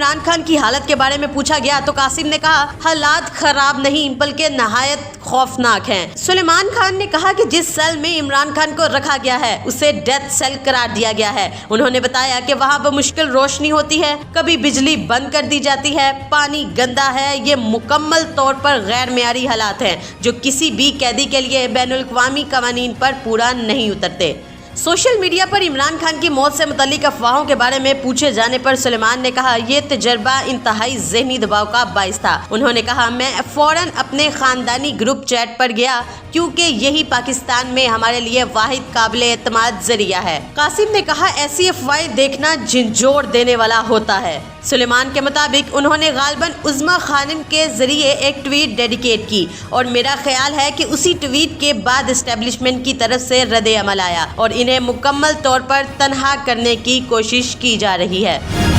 इमरान खान की हालत के बारे में पूछा गया तो कासिम ने कहा, हालात खराब नहीं बल्कि नहायत खौफनाक हैं। सुलेमान खान ने कहा कि जिस सेल में इमरान खान को रखा गया है उसे डेथ सेल करार दिया गया है। उन्होंने बताया कि वहां पर मुश्किल रोशनी होती है, कभी बिजली बंद कर दी जाती है, पानी गंदा है। ये मुकम्मल तौर पर गैर मेयारी हालात हैं जो किसी भी कैदी के लिए बैनुल अक़वामी कवानीन पर पूरा नहीं उतरते। सोशल मीडिया पर इमरान खान की मौत से मुतल्लिक अफवाहों के बारे में पूछे जाने पर सुलेमान ने कहा, ये तजर्बा इंतहाई ज़हनी दबाव का बाइस था। उन्होंने कहा, मैं फ़ौरन अपने ख़ानदानी ग्रुप चैट पर गया क्योंकि यही पाकिस्तान में हमारे लिए वाहिद काबिल एतमाद जरिया है। कासिम ने कहा, ऐसी अफवाहें देखना झंझोड़ देने वाला होता है। सुलेमान के मुताबिक उन्होंने गालिबन उज़्मा खानिम के जरिए एक ट्वीट डेडिकेट की और मेरा ख्याल है कि उसी ट्वीट के बाद एस्टेब्लिशमेंट की तरफ से रद्द अमल आया और इन्हें मुकम्मल तौर पर तनहा करने की कोशिश की जा रही है।